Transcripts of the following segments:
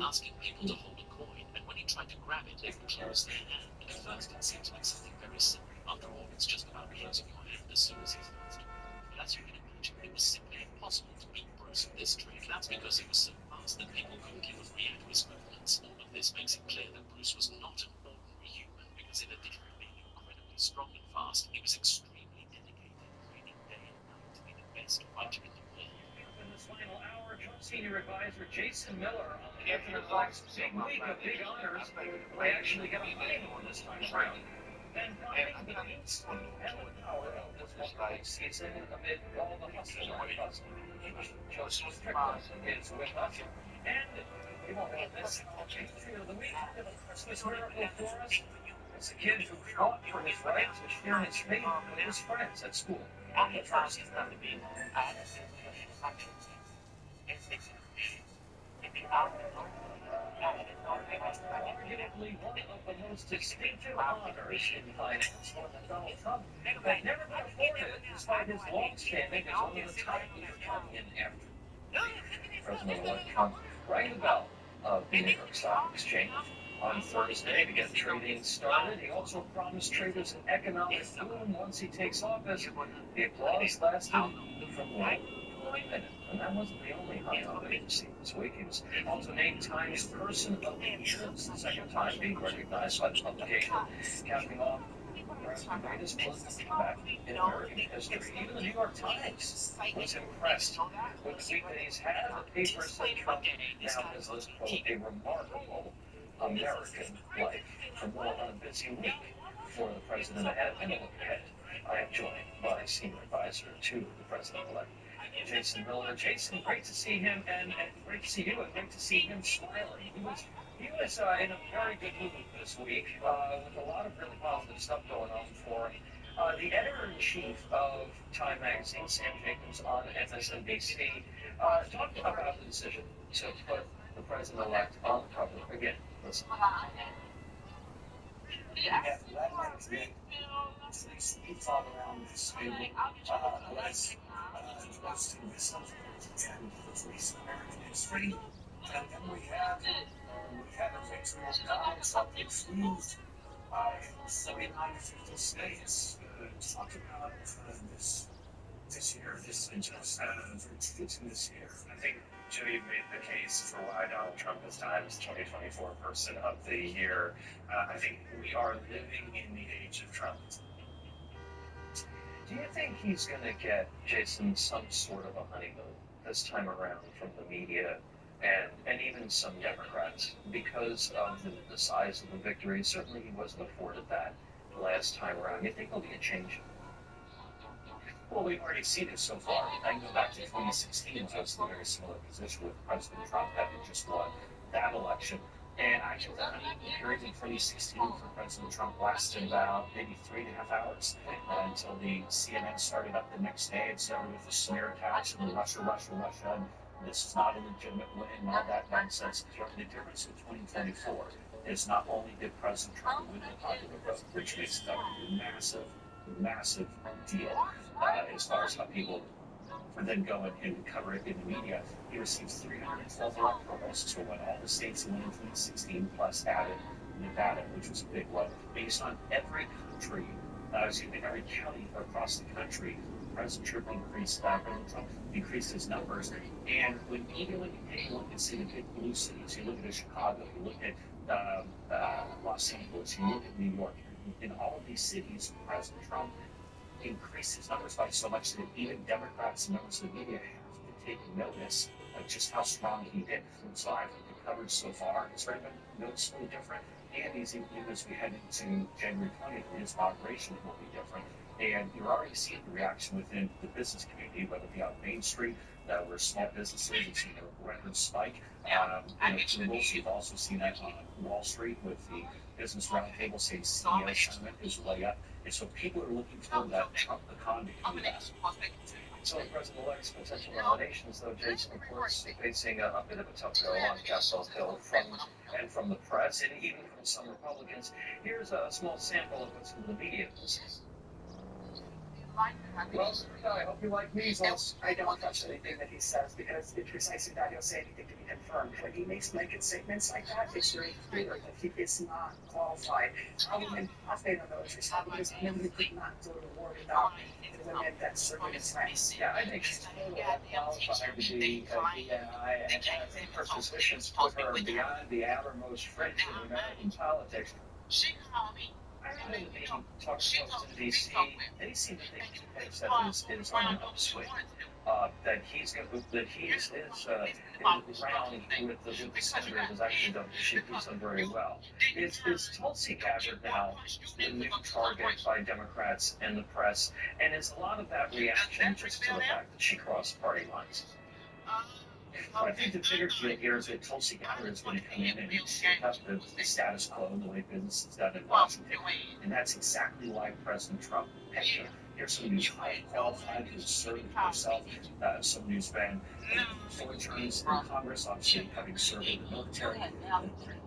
asking people to hold a coin, and when he tried to grab it, it would close their hand. At first, it seemed like something very simple. After all, it's just about closing your hand as soon as he's finished. But as you can imagine, it was simply impossible to beat Bruce at this trick. That's because he was so fast that people couldn't even react to his movements. All of this makes it clear that Bruce was not an ordinary human, because in addition to being incredibly strong and fast, he was extremely dedicated, training day and night to be the best fighter in the world. In this final hour, Trump senior advisor Jason Miller on the President Flags big week of big honors. They actually got a honeymoon this time around. And priming the peace and the power of this wonderful season amid all the hustle and bustle. Joseph Strickland is with us. And you won't want this. Tree of the week, a Christmas miracle for us. It's a kid who fought for his right to share his faith with his friends at school. But first, arguably one of the most distinctive honors in finance for Donald Trump, but never been afforded despite his long-standing as one of the top Republican after President-elect Trump rang the bell of the New York Stock Exchange on Thursday to get trading started. He also promised traders an economic boom once he takes office. The applause lasted from 1 minute. And that wasn't the only highlight agency this week. He was also named Times Person of the Year. It's the second time being recognized by the publication, capping off perhaps the greatest political comeback in American history. Even the New York Times was impressed with the week that he's had. The paper said Trump now has lived, quote, a remarkable American life. For more on a busy week for the president ahead and a look ahead, I am joined by senior advisor to the president-elect, Jason Miller. Jason, great to see him, and great to see you, and great to see him smiling. He was in a very good mood this week, with a lot of really positive stuff going on for him. The editor-in-chief of Time Magazine, Sam Jacobs, on MSNBC, talked about the decision to put the president-elect on the cover again. Listen. Yeah, that has been speaks all around this table. Was posting this and for recent American history. And then we had a victory of Donald Trump excused by 49 to 50 states. Talk about this year, this year. I think Jody made the case for why Donald Trump is Time's 2024 Person of the Year. I think we are living in the age of Trump. Do you think he's going to get, Jason, some sort of a honeymoon this time around from the media and even some Democrats because of the size of the victory? Certainly he wasn't afforded that last time around. You think there'll be a change? Well, we've already seen it so far. I can go back to 2016, I was in a very similar position with President Trump having just won that election. And I think the honeymoon period in 2016 for President Trump lasted about maybe 3.5 hours until the CNN started up the next day and started with the smear attacks and the Russia. And this is not a legitimate win and all that nonsense. The difference in 2024 is not only did President Trump win the popular vote, which makes it a massive deal as far as how people then go and cover it in the media. He received 312 electoral votes to win all the states he won in 2016, plus added Nevada, which was a big one. Based on every county across the country, President Trump increased his numbers. And when you look at say the big blue cities, you look at Chicago, you look at Los Angeles, you look at New York, in all of these cities, President Trump increased his numbers by so much that even Democrats and members of the media have been taking notice of just how strong he did. And so I think the coverage so far has been noticeably different. And even as we head into January 20th, his inauguration will be different. And you're already seeing the reaction within the business community, whether it be on Main Street, where small businesses have seen a record spike. We've also seen that on Wall Street with the Business Roundtable saying CEO sentiment is way up. And so people are looking for that Trump economy to do that. So the president-elect's potential nominations, though, Jason, of course, facing a bit of a tough go on Capitol Hill from the press and even from some Republicans. Here's a small sample of what some of the media says. Well, I hope you like measles. I don't touch anything that he says because it's precisely that he'll say anything to be confirmed. When he makes blanket statements like that, it's very clear that he is not qualified. I would not stay in the military side because women could not go to war without the women that serve in his ranks. Yeah, I think she's totally qualified to be a DNI, and I think her positions put her beyond the outermost fringe of American politics. I remember being talked about in D.C., they seem to think that is on an upswing. That he's round with the senator has actually done, he's done very well. Is Tulsi Gabbard now the new target by Democrats and the press? And is a lot of that reaction just to the fact that she crossed party lines? I think the bigger deal here is that Tulsi Gabbard is going to come in and shake up the status quo the way business is done in Washington. And that's exactly why President Trump picked her. Here's someone who's highly qualified, who's served herself, someone who's been 4 terms in Congress, obviously having served in the military,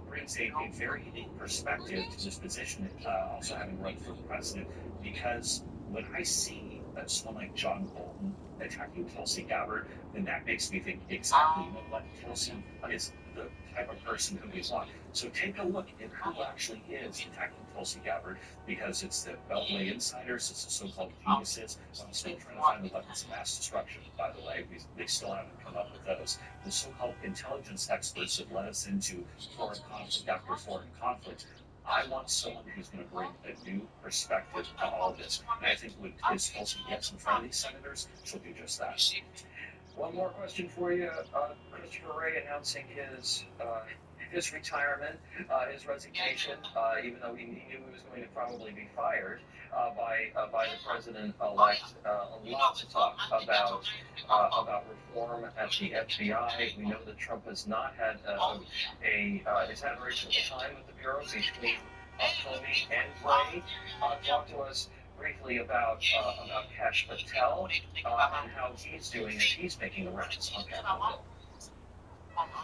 brings a very unique perspective to this position, also having run for president, because when I see someone like John Bolton attacking Tulsi Gabbard, then that makes me think exactly what Tulsi is the type of person who we want. So take a look at who actually is attacking Tulsi Gabbard, because it's the Beltway insiders, it's the so-called geniuses. I'm still trying to find the weapons of mass destruction, by the way. They still haven't come up with those. The so-called intelligence experts that led us into foreign conflict after foreign conflict. I want someone who's going to bring a new perspective to all of this. And I think when Tulsi gets in front of these senators, she'll do just that. One more question for you. Christopher Wray announcing his retirement, his resignation, even though he knew he was going to probably be fired by the president-elect. A lot to talk about reform at the FBI. We know that Trump has not had he's had a very difficult time with the bureau between Comey and Wray. Talk to us briefly about Kash Patel and how he's doing as he's making the rounds on Capitol Hill.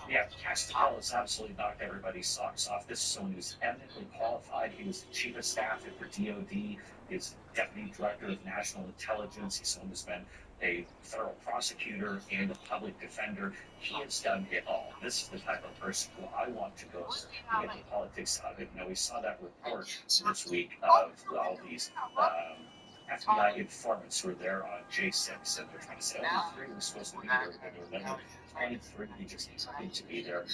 Yeah, Kash Patel has absolutely knocked everybody's socks off. This is someone who's eminently qualified. He was the chief of staff for DOD. He's deputy director of national intelligence. He's someone who's been a federal prosecutor and a public defender. He has done it all. This is the type of person who I want to go and get the politics out of it. Now, we saw that report this week of all these FBI informants who were there on J6, and they're trying to say, oh, 3 were supposed to be there, but remember, 23 just need to be there.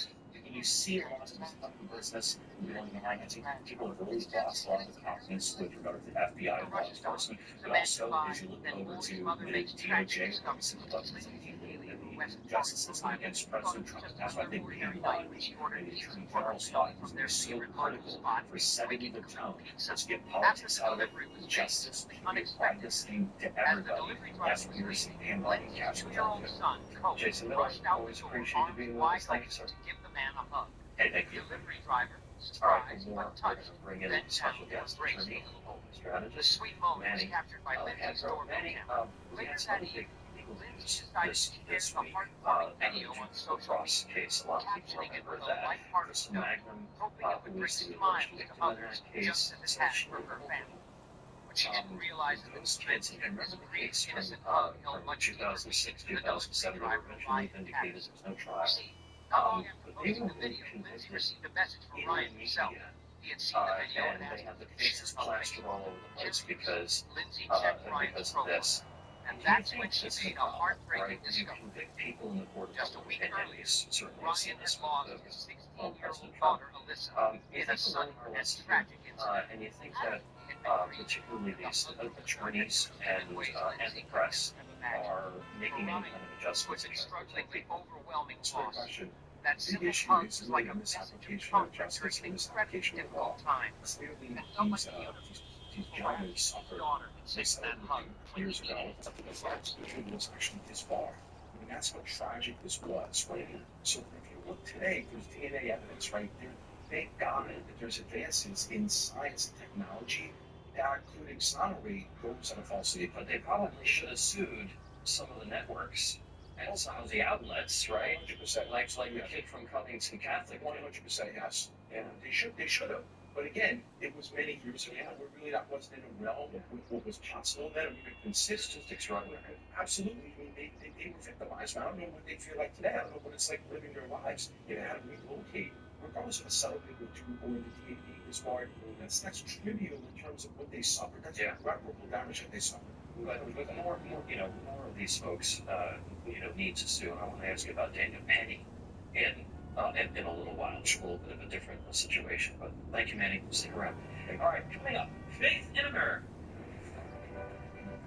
And you see a lot of this business going behind. I think people have really lost a lot of confidence with regard to the FBI and law enforcement. But also, as you look over to the DOJ, obviously, the justice system against President Trump, that's why they bring him on. And the Attorney General's office, they're so critical for setting the tone. Let's get politics out of it. Justice, we apply this thing to everybody. That's what you're seeing. And like Kash Patel. Jason Miller, always appreciate you being with us. Thank you, sir. Hey, thank you. All right, we're going to bring in a special guest attorney, strategist, Manny Hadro. Manny, we had some big legal news this week. The Cross case, a lot of people remember that. Crystal Magnum, who was the alleged victim in that case, said she was those kids, and remember the case from 2006, 2007, they were eventually vindicated, there's no trial. But they were really convicted in the media, and they had the cases plastered all over the place because of this. And that's when she made a heartbreaking discovery. You convict people in the court of law, and we certainly have seen this with the President Trump. You think the world is tragic, and you think that particularly these attorneys and the press are making any kind of adjustments to protect people. It's a great question. The issue is really a misapplication of justice and misapplication of law. Clearly, these gentlemen suffered this years ago. It was actually his fault. I mean, that's how tragic this was, right? So if you look today, there's DNA evidence, right? Thank God that there's advances in science and technology that, including sonory, goes on a falsity. But they probably should have sued some of the networks and some of the outlets, right? 100%. Like the kid from Covington Catholic. 100%, yes. And they should have. But again, it was many years ago. That wasn't in the realm of what was possible then. I mean, the consistent extraordinary. Absolutely. I mean, they were victimized. I don't know what they feel like today. I don't know what it's like living their lives. You know, how to relocate, regardless of a settlement with you or the DAD is hard. That's trivial in terms of what they suffered. That's irreparable damage that they suffered. But more, more of these folks, need to sue. And I want to ask you about Daniel Penny in a little while. It's a little bit of a different situation. But thank you, Manny. Stick around. All right, coming up, Faith in America.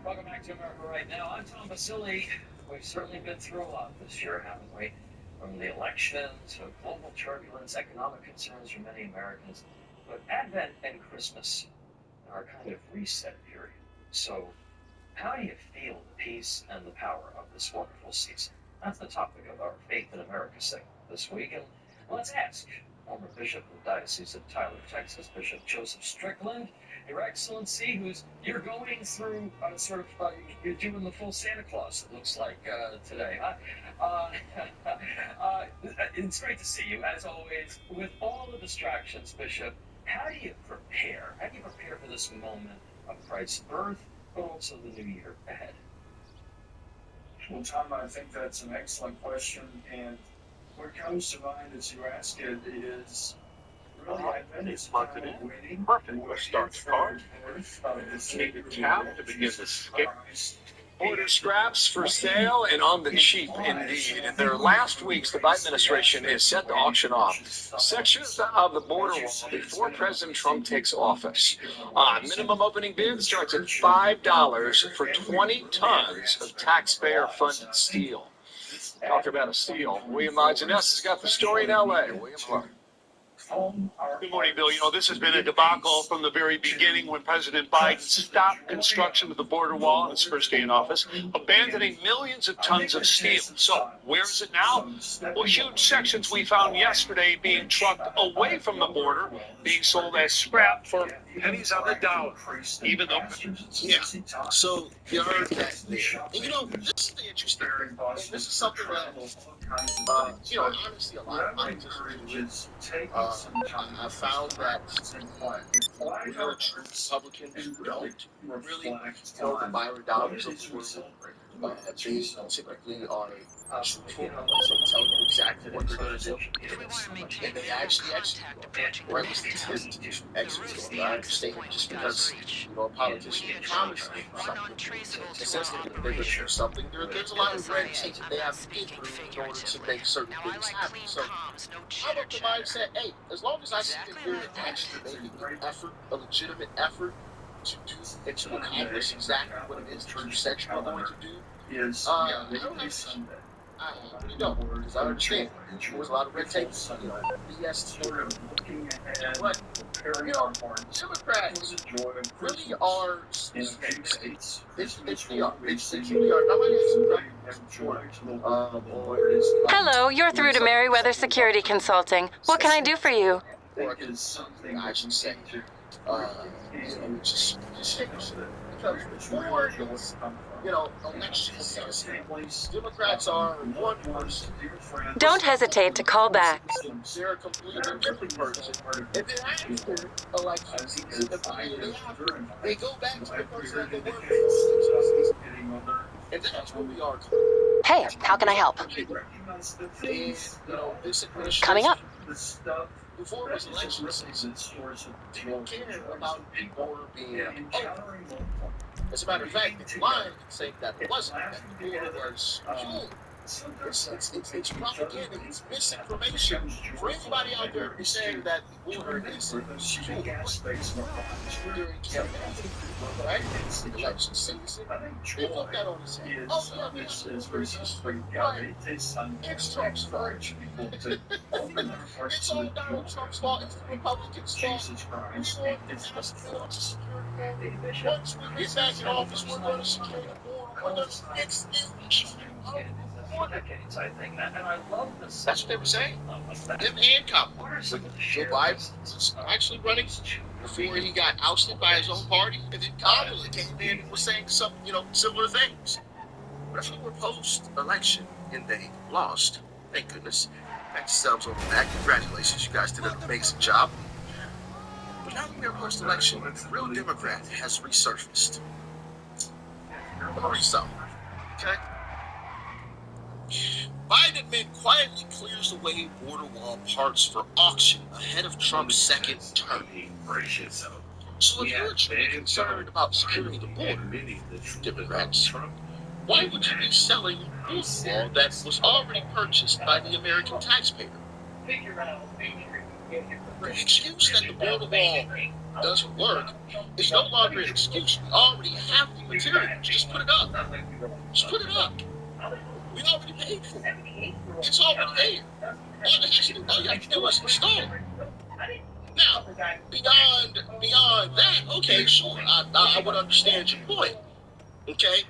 Welcome back to America Right Now. I'm Tom Basile. We've certainly been through a lot this year, haven't we? From the election to global turbulence, economic concerns for many Americans. But Advent and Christmas are a kind of reset period. So how do you feel the peace and the power of this wonderful season? That's the topic of our Faith in America segment this week. And let's ask former Bishop of the Diocese of Tyler, Texas, Bishop Joseph Strickland, Your Excellency, you're going through you're doing the full Santa Claus, it looks like, today. It's great to see you, as always. With all the distractions, Bishop, how do you prepare? How do you prepare for this moment of Christ's birth, but also the new year ahead? Well, Tom, I think that's an excellent question. And what comes to mind as you ask it is really Advent is kind of waiting. Perfect. We'll start the card. Take the tab to begin the skip. Border scraps for sale and on the cheap indeed. In their last weeks, the Biden administration is set to auction off sections of the border wall before President Trump takes office. Minimum opening bid starts at $5 for 20 tons of taxpayer-funded steel. Talk about a steal. William Janess has got the story in L.A. William Clark. Good morning, Bill. This has been a debacle from the very beginning when President Biden stopped construction of the border wall on his first day in office, abandoning millions of tons of steel. So where is it now? Well, huge sections we found yesterday being trucked away from the border, being sold as scrap for pennies on the dollar, even though... Yeah, so you heard that there. And this is the interesting thing. And this is something that, honestly, a lot of politicians I found that Republicans don't really tell the buyer dollars of the world. They typically are truthful, so tell them exactly what they're going to do. And they actually or at least they tend to execute. I understand just because a politician promises something, it says that they're going to do something. There's a lot of red tape that they have to get through in order to make certain things happen. So I look to mine and say, hey, as long as I see that you're actually making an effort, a legitimate effort to do and to accomplish exactly what it is that you said you were going to do, I don't have to. I really don't, because I understand there was a lot of red tape, BS but, Democrats really are states. They truly are. They truly are. Now, my Hello, you're through to Merriweather Security Consulting. What can I do for you? Or something I should say. Just because before election season, Democrats are one person. Don't hesitate to call back. They're a completely different person. And then after election season, they go back to the person that they were. And that's where we are. Hey, how can I help? And, this administration, Coming up. Before it was election season, didn't care about people being open. As a matter of fact, the line saying that it wasn't, that the border was fuel. It's propaganda, it's misinformation for anybody out there who's saying that the border is fuel during campaign, right? Election season, they put that on his head. Oh, yeah, this is right. It's Trump's fault. It's all Donald Trump's fault. It's the Republicans' fault. Once we get back in office, we're going to secure the border. We're going to fix this issue. For decades, I think, and I love this. That's what they were saying. Them handcuffed. Joe Biden was actually running before he got ousted by his own party, and then Kamala came in and was saying some, similar things. But if we were post-election and they lost, thank goodness, pat yourselves on the back. Congratulations, you guys did an amazing job. now that we approach the election, the real Democrat has resurfaced. Let me read something, okay? Biden admin quietly clears away border wall parts for auction ahead of Trump's second term. So if you're truly concerned about securing the border, Democrats, why would you be selling a border wall that was already purchased by the American taxpayer? The excuse that the border wall doesn't work is no longer an excuse. We already have the materials. Just put it up. Just put it up. We already paid for it. It's already there. All you have to do is install it. Now, beyond that, okay, sure, I would understand your point. Okay,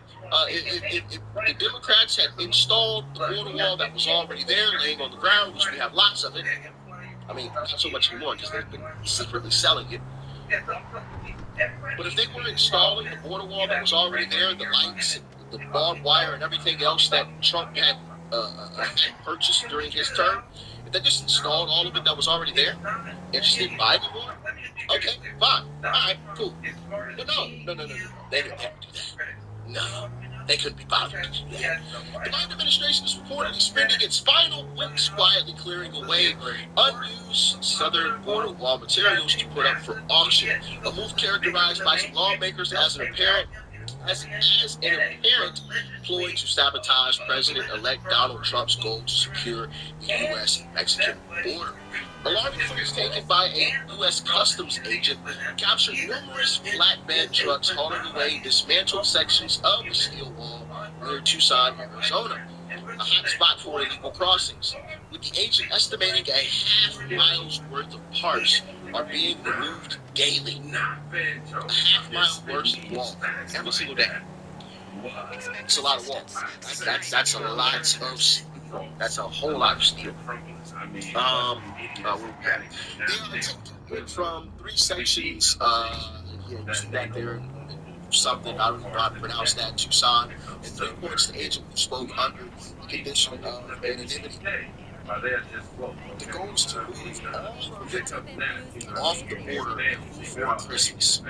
if the Democrats had installed the border wall that was already there, laying on the ground, which we have lots of it. I mean, not so much anymore because they've been secretly selling it. But if they were installing the border wall that was already there, the lights, the barbed wire, and everything else that Trump had purchased during his term, if they just installed all of it that was already there and just didn't buy anymore, okay, fine, all right, cool. But no, they didn't have to do that. No, they couldn't be bothered to do that. The Biden administration is reportedly spending its final weeks quietly clearing away unused southern border wall materials to put up for auction, a move characterized by some lawmakers as an apparent ploy to sabotage President-elect Donald Trump's goal to secure the U.S.-Mexican border. Alarming footage taken by a U.S. Customs agent captured numerous flatbed trucks hauling away dismantled sections of the steel wall near Tucson, Arizona, a hot spot for illegal crossings, with the agent estimating a half-mile's worth of parts are being removed daily. A half-mile worth of wall every single day. It's a lot of wall. That's a lot of steel. That's a whole lot of steel. From 3 sections, you see that there something, I don't know how to pronounce that, Tucson, and 3 points the agent who spoke under the condition of anonymity. The goal is to move all of it off the border before Christmas.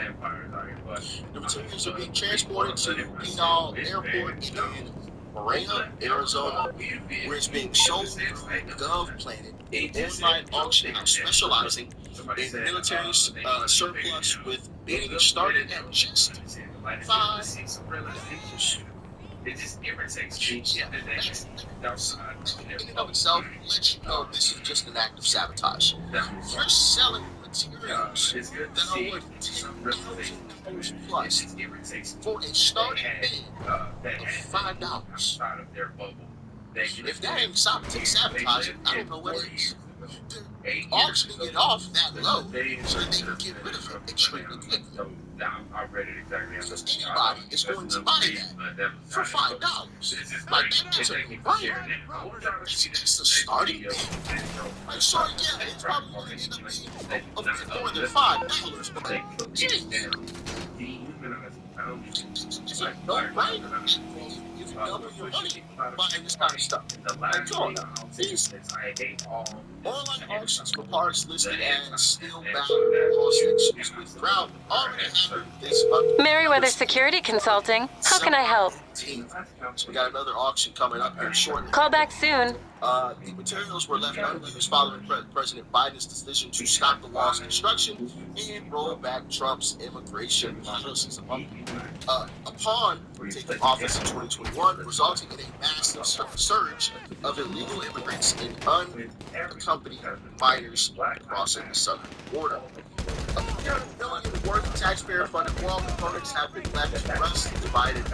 The materials are being transported to Pinal Airport in Marina, Arizona, where it's being sold through GovPlanet, an online auction house specializing in military surplus, with bidding starting at just $5. It just irritates me. Yeah, in and of itself, lets you know this is just an act of sabotage. You're selling materials that are worth $10,000 plus for a starting bid of $5. If that ain't sabotage, I don't know what is. They're auctioning it off that low so that they can get rid of it extremely quickly. Because anybody is going to buy that for $5. Like, that's a no-brainer. It's the starting bid. Like, so yeah, it's probably going to end up being a bit more than $5, but geez, it's a no-brainer. You can double your money buying this kind of stuff. Like, come on now. These online auctions for parts listed as steel-bound wall sections with ground already happened this month. Meriwether Security Consulting. How can I help? So we got another auction coming up here shortly. Call back soon. The materials were left unused following President Biden's decision to stop the wall's construction and roll back Trump's immigration policies. Upon taking office in 2021, resulting in a massive surge of illegal immigrants and unaccompanied minors crossing the southern border. $1 billion worth of taxpayer-funded wall components have been left to rust. Biden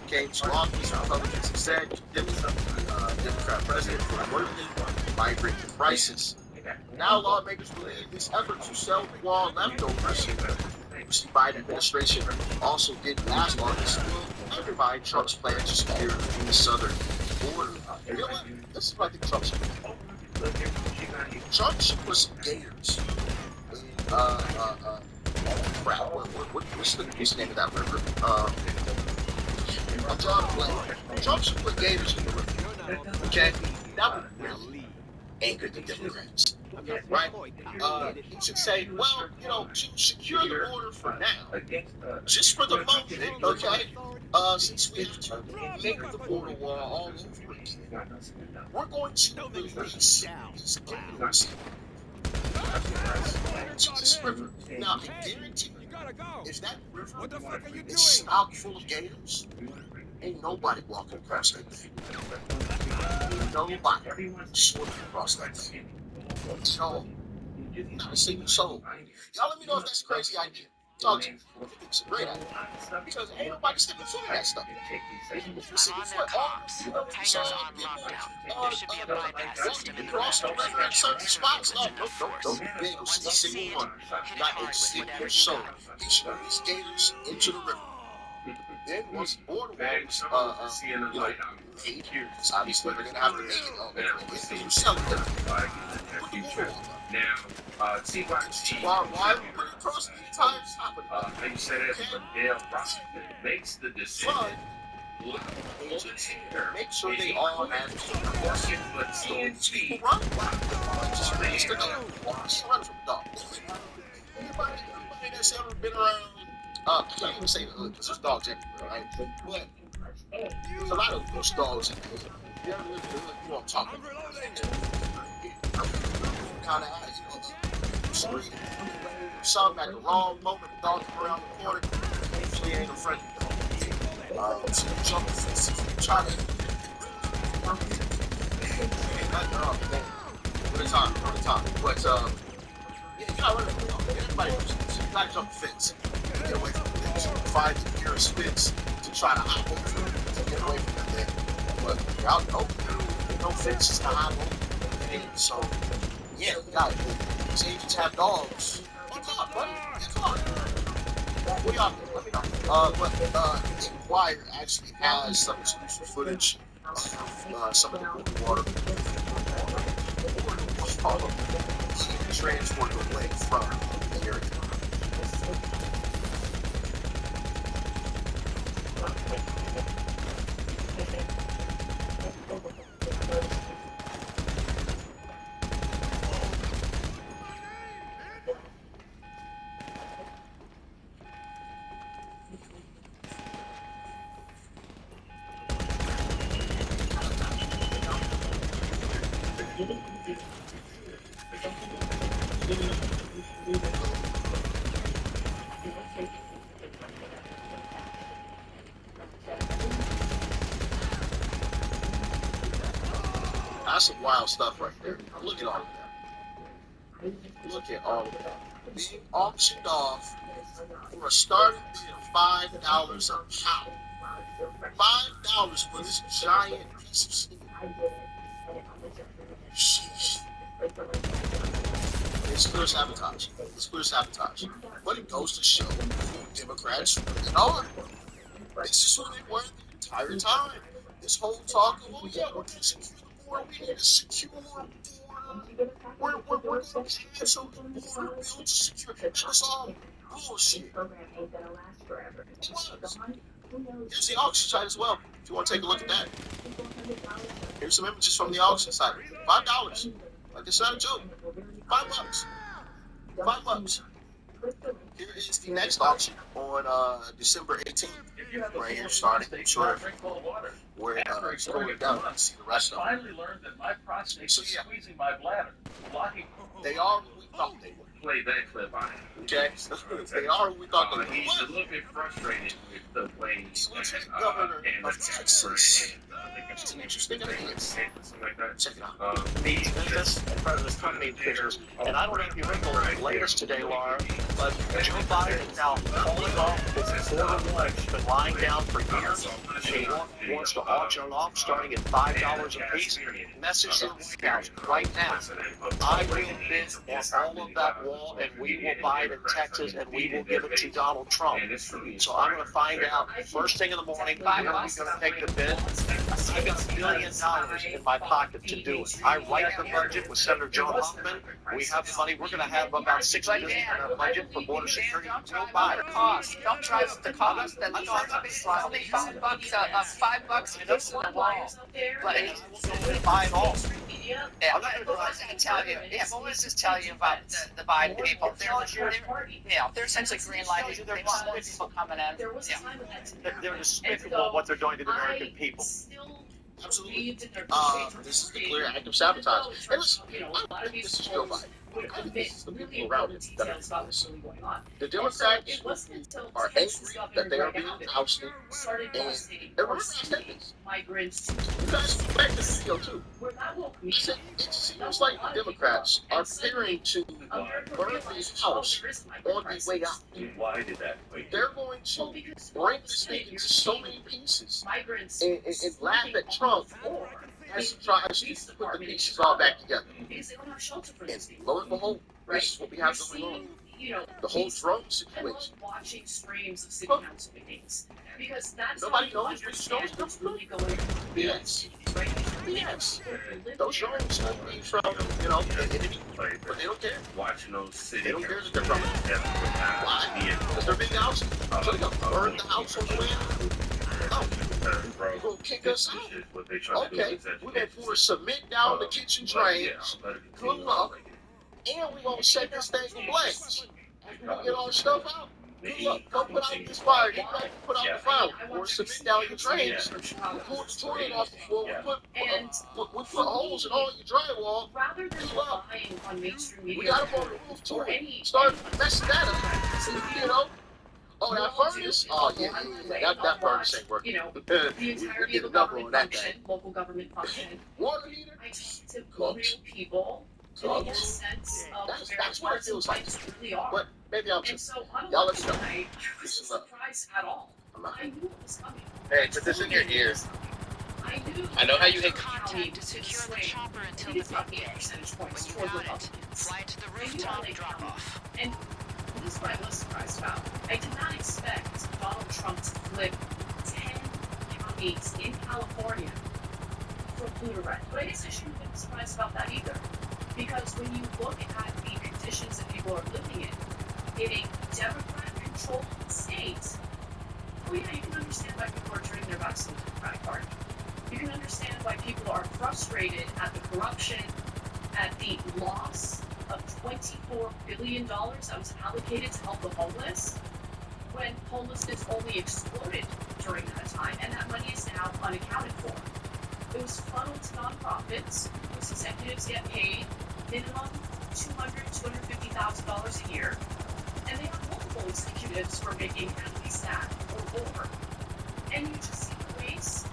came to office. Republicans have said Democrat president for working migrant crisis. Now lawmakers believe this effort to sell the wall leftovers, which the Biden administration also did last August, will undermine Trump's plan to secure the southern border. You know what? This is what I think Trump should do. Trump should put some gators in, what's the name of that river? I'm drawing a blank. Trump should put gators in the river. Okay? That would really angered the Democrats. Right? You should say, well, secure the border for now, just for the moment, okay? Since we have to make the border wall all over again, we're going to release these gators to this river. Now, I guarantee you, if that river is stocked full of gators, ain't nobody walking across that thing. Ain't nobody swimming across that thing. So, not a single soul. Y'all let me know if that's a crazy idea. Talk to me. I think it's a great idea. Because ain't nobody stepping foot in that stuff. On their comps. Hangers on lockdown. There should be a bypass system in the Cross the river at certain spots. No, force. you ain't gonna see a single one. Hit it Not hard a with single whatever you soul. got. Issue these gators into the river. Then once the border wall was made, obviously they're gonna have to make it all the way. If you sell it, put the border wall up. Now, TYT. Why would we put it across the entire top of it? How you say that? But Dale Washington makes the decision. But make sure they all have people run. Just release the dog. Just run from the dog. Everybody that's ever been around, I can't even say the hood because there's dogs everywhere, right? But there's a lot of loose dogs in the hood. If you ever live in the hood, you know what I'm talking about. Kind of, screaming. Some at the wrong moment, the dog come around the corner. Usually ain't a friendly dog. So you jump and try to. What a time. But, yeah, you gotta run the dog. Everybody knows this. You gotta jump the fence. Get away from the things. Find the nearest fence to try to hop over to get away from the thing. But you're out in the open. There's no fences to hop over. So, yeah, you got it. These agents have dogs. Get caught, buddy. Get caught. What y'all think? Let me know. But Inquirer actually has some exclusive footage of some of the water being transported away from the area. That's some wild stuff right there. Look at all of that. Look at all of that. Being auctioned off for a starting bid of $5 a pound. $5 for this giant piece of steel. Sheesh. It's clear sabotage. But it goes to show who Democrats really are. This is who they were the entire time. This whole talk of, oh yeah, we're going to secure the border. We need to secure the border. We're going to have some border bill to secure. It's all bullshit. It was. Here's the auction site as well, if you want to take a look at that. Here's some images from the auction site. $5. Like, it's not a joke. $5. $5. Here is the next auction on December 18th. Right here, starting. I'm sure where it's going down. You can see the rest of them. Finally learned that my prostate is squeezing my bladder, blocking. They are who we thought they were. Play that clip on it. Okay? They are who we thought they were. He's a little bit frustrated with the way Lieutenant Governor of Texas. It's an interesting idea. Check it out. Business and President Trump made pictures. And I don't know if you remember the latest today, Laura, but Joe Biden is now calling off this border wall. He's been lying down for years. He wants to auction it off starting at $5 a piece. Message to the White House right now. I will bid on all of that wall, and we will buy it in Texas, and we will give it to Donald Trump. So I'm going to find out first thing in the morning when we're going to take the bid. I've got $1 billion in my pocket to do it. I write the budget with Senator Joe Hoffman. We have the money. We're going to have about $6 billion in our budget. for border security. Joe The Biden. cost. Don't try the cost. That only $5 $5 a piece of the wall. Like, Buy it all. yeah, what does that tell you? Yeah, what does this tell you about the Biden people? They're essentially green lighting. They want more people coming in. Yeah. They're despicable what they're doing to the American people. Absolutely. This is the clear act of sabotage. And listen, I think this is Joe Biden. I think this is the people around him that are doing this. The Democrats are angry that they are being ousted, and everyone understands this. You guys can back this video too. Listen, it seems like the Democrats are preparing to burn this house on the way out. Why did that? They're going to break this thing into so many pieces and laugh at Trump as he tries to put the pieces all back together. And lo and behold, this is what we have going on. The whole drone situation. Watching streams of city council meetings because that's nobody knows which drones come from. Yes. Yes. Those drones come from, enemy, but they don't care. Watching those city. They don't care that they're from it. Why? Because they're being ousted. So they gonna burn the house on the way out. Oh, you're gonna kick us out? Okay, we're gonna pour cement down the kitchen drains, cook up, and we're gonna set this thing ablaze. We're gonna get all the stuff out. Good luck. Go put out this fire. Get ready to put out the fire. Pour cement down your drains. We pull the toilet off before we put holes in all your drywall. rather than relying on mainstream media. We got them on the roof too. Start messing that up. Oh, that furnace? Oh, yeah. That furnace ain't working. The entirety of the government function, local government function. Water heater? I talk to real people to get a sense of where That's what it feels like. really are. But maybe I'm And just. so, Y'all let unlike me know. tonight, I wasn't surprised at all. I knew it was coming. Hey, put this in your ear. I know how you hate Contact to secure the chopper until the big percentage points When toward you got it, Republicans. fly to the rooftop drop off. And this is what I was surprised about. I did not expect Donald Trump to flip 10 counties in California from blue to red. But I guess I shouldn't have been surprised about that either. Because when you look at the conditions that people are living in a Democrat-controlled state, well, yeah, you can understand why people are turning their backs on the Democratic Party. You can understand why people are frustrated at the corruption, at the loss of $24 billion that was allocated to help the homeless, when homelessness only exploded during that time, and that money is now unaccounted for. It was funneled to nonprofits, whose executives get paid minimum $250,000 a year, and they have multiple executives who are making at least that or more. And you just see the waste,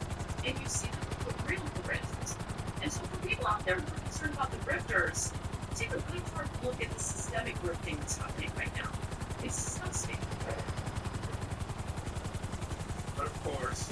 and you see the real grift. And so for people out there who are concerned about the grifters, take a good hard look at the systemic grifting that's happening right now. It's disgusting. But of course,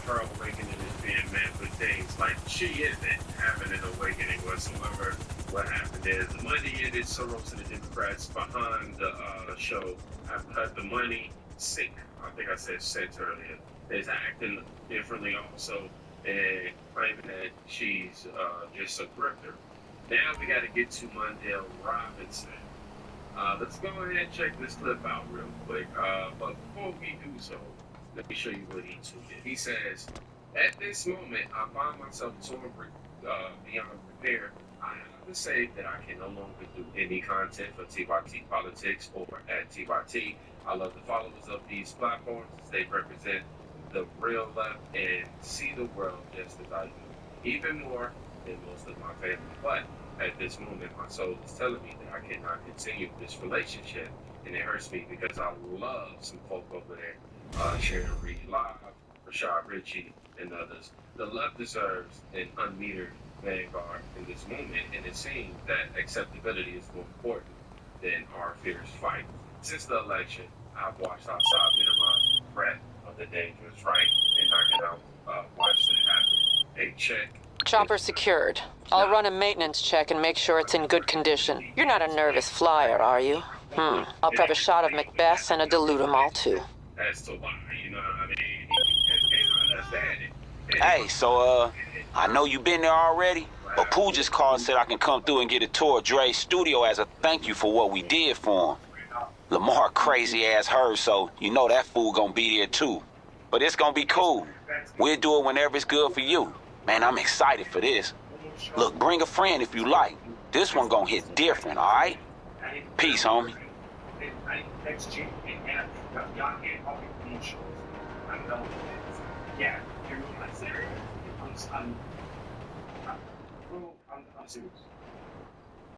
her awakening is being met with things like she isn't having an awakening whatsoever. What happened is the money ended. Soros and the Democrats behind the show have cut the money sink. I think I said cents earlier. Is acting differently also and claiming that she's just a grifter. Now we got to get to Mondale Robinson. Let's go ahead and check this clip out real quick. But before we do so, let me show you what he tweeted. He says, "At this moment, I find myself torn beyond repair. I have to say that I can no longer do any content for TYT Politics or at TYT. I love the followers of these platforms as they represent the real left and see the world just as I do, even more than most of my family. But at this moment, my soul is telling me that I cannot continue this relationship, and it hurts me because I love some folk over there. Sharon Reed Live, Rashad Ritchie, and others. The left deserves an unmetered vanguard in this moment, and it seems that acceptability is more important than our fierce fight. Since the election, I've watched our side minimize the threat of the dangerous right and knocking out watch that happen. A check. Chopper secured. I'll run a maintenance check and make sure it's in good condition. You're not a nervous flyer, are you? I'll prep a shot of Macbeth and a dilute 'em all too. As to why, you know what I mean? He just can't understand it. Hey, so, I know you been there already, But Pooh just called and said I can come through and get a tour of Dre's studio as a thank you for what we did for him. Lamar crazy ass heard, so you know that fool gonna be there too. But it's gonna be cool. We'll do it whenever it's good for you. Man, I'm excited for this. Look, bring a friend if you like. This one gonna hit different, all right? Peace, homie. I'm serious.